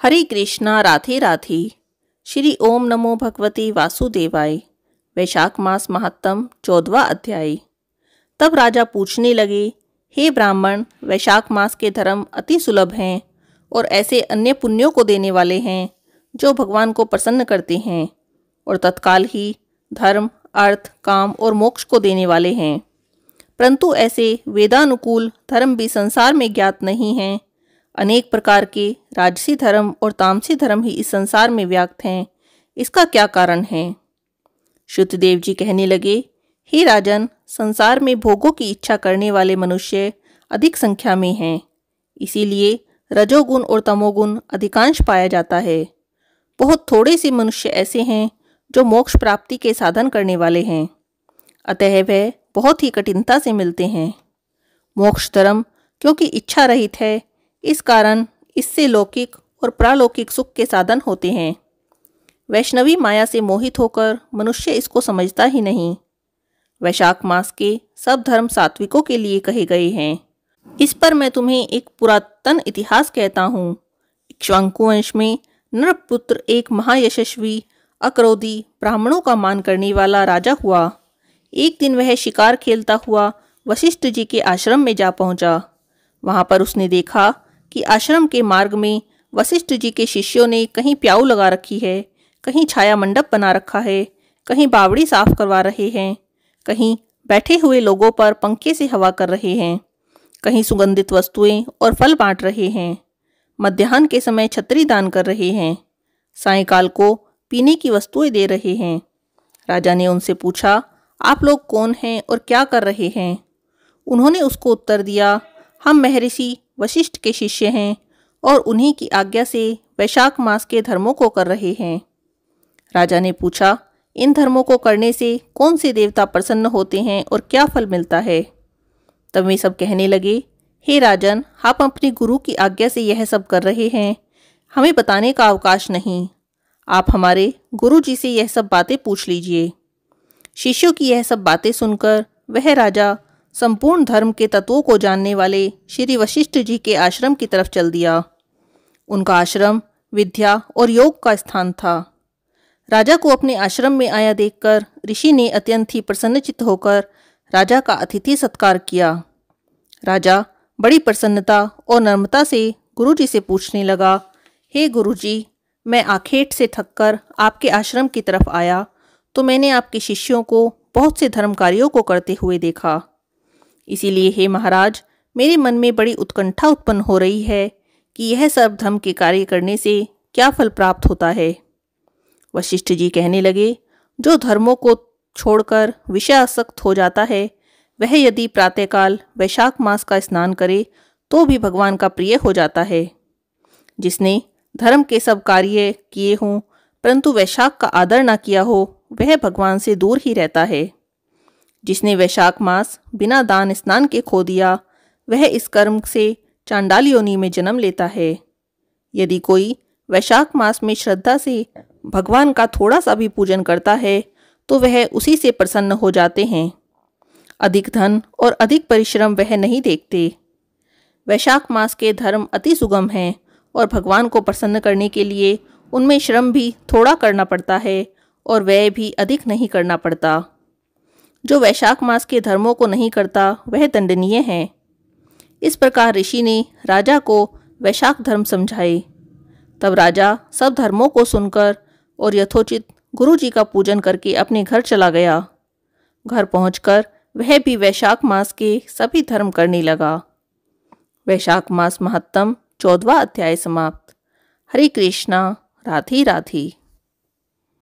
हरे कृष्णा राधे राधे। श्री ओम नमो भगवते वासुदेवाय। वैशाख मास महात्म 14वां अध्याय। तब राजा पूछने लगे, हे ब्राह्मण, वैशाख मास के धर्म अति सुलभ हैं और ऐसे अन्य पुण्यों को देने वाले हैं जो भगवान को प्रसन्न करते हैं और तत्काल ही धर्म, अर्थ, काम और मोक्ष को देने वाले हैं। परंतु ऐसे वेदानुकूल धर्म भी संसार में ज्ञात नहीं हैं। अनेक प्रकार के राजसी धर्म और तामसी धर्म ही इस संसार में व्याप्त हैं। इसका क्या कारण है? शुद्धदेव जी कहने लगे, हे राजन, संसार में भोगों की इच्छा करने वाले मनुष्य अधिक संख्या में हैं। इसीलिए रजोगुण और तमोगुण अधिकांश पाया जाता है। बहुत थोड़े से मनुष्य ऐसे हैं जो मोक्ष प्राप्ति के साधन करने वाले हैं। अतः वह बहुत ही कठिनता से मिलते हैं। मोक्ष धर्म क्योंकि इच्छा रहित है, इस कारण इससे लौकिक और प्रालौकिक सुख के साधन होते हैं। वैष्णवी माया से मोहित होकर मनुष्य इसको समझता ही नहीं। वैशाख मास के सब धर्म सात्विकों के लिए कहे गए हैं। इस पर मैं तुम्हें एक पुरातन इतिहास कहता हूँ। इक्ष्वाकु वंश में नरपुत्र एक महायशस्वी अक्रोधी ब्राह्मणों का मान करने वाला राजा हुआ। एक दिन वह शिकार खेलता हुआ वशिष्ठ जी के आश्रम में जा पहुंचा। वहां पर उसने देखा कि आश्रम के मार्ग में वशिष्ठ जी के शिष्यों ने कहीं प्याऊ लगा रखी है, कहीं छाया मंडप बना रखा है, कहीं बावड़ी साफ करवा रहे हैं, कहीं बैठे हुए लोगों पर पंखे से हवा कर रहे हैं, कहीं सुगंधित वस्तुएं और फल बांट रहे हैं, मध्याह्न के समय छतरी दान कर रहे हैं, सायंकाल को पीने की वस्तुएं दे रहे हैं। राजा ने उनसे पूछा, आप लोग कौन हैं और क्या कर रहे हैं? उन्होंने उसको उत्तर दिया, हम महर्षि वशिष्ठ के शिष्य हैं और उन्हीं की आज्ञा से वैशाख मास के धर्मों को कर रहे हैं। राजा ने पूछा, इन धर्मों को करने से कौन से देवता प्रसन्न होते हैं और क्या फल मिलता है? तब वे सब कहने लगे, हे राजन, आप अपने गुरु की आज्ञा से यह सब कर रहे हैं, हमें बताने का अवकाश नहीं। आप हमारे गुरु जी से यह सब बातें पूछ लीजिए। शिष्यों की यह सब बातें सुनकर वह राजा संपूर्ण धर्म के तत्वों को जानने वाले श्री वशिष्ठ जी के आश्रम की तरफ चल दिया। उनका आश्रम विद्या और योग का स्थान था। राजा को अपने आश्रम में आया देखकर ऋषि ने अत्यंत ही प्रसन्नचित्त होकर राजा का अतिथि सत्कार किया। राजा बड़ी प्रसन्नता और नम्रता से गुरुजी से पूछने लगा, हे गुरुजी, मैं आखेट से थककर आपके आश्रम की तरफ आया तो मैंने आपके शिष्यों को बहुत से धर्म कार्यों को करते हुए देखा। इसीलिए हे महाराज, मेरे मन में बड़ी उत्कंठा उत्पन्न हो रही है कि यह सब धर्म के कार्य करने से क्या फल प्राप्त होता है। वशिष्ठ जी कहने लगे, जो धर्मों को छोड़कर विषय आसक्त हो जाता है, वह यदि प्रातःकाल वैशाख मास का स्नान करे तो भी भगवान का प्रिय हो जाता है। जिसने धर्म के सब कार्य किए हों परंतु वैशाख का आदर न किया हो, वह भगवान से दूर ही रहता है। जिसने वैशाख मास बिना दान स्नान के खो दिया, वह इस कर्म से चांडाल योनि में जन्म लेता है। यदि कोई वैशाख मास में श्रद्धा से भगवान का थोड़ा सा भी पूजन करता है तो वह उसी से प्रसन्न हो जाते हैं। अधिक धन और अधिक परिश्रम वह नहीं देखते। वैशाख मास के धर्म अति सुगम हैं और भगवान को प्रसन्न करने के लिए उनमें श्रम भी थोड़ा करना पड़ता है और व्यय भी अधिक नहीं करना पड़ता। जो वैशाख मास के धर्मों को नहीं करता वह दंडनीय है। इस प्रकार ऋषि ने राजा को वैशाख धर्म समझाए। तब राजा सब धर्मों को सुनकर और यथोचित गुरु जी का पूजन करके अपने घर चला गया। घर पहुंचकर वह भी वैशाख मास के सभी धर्म करने लगा। वैशाख मास महात्म 14वां अध्याय समाप्त। हरे कृष्णा राधे राधे।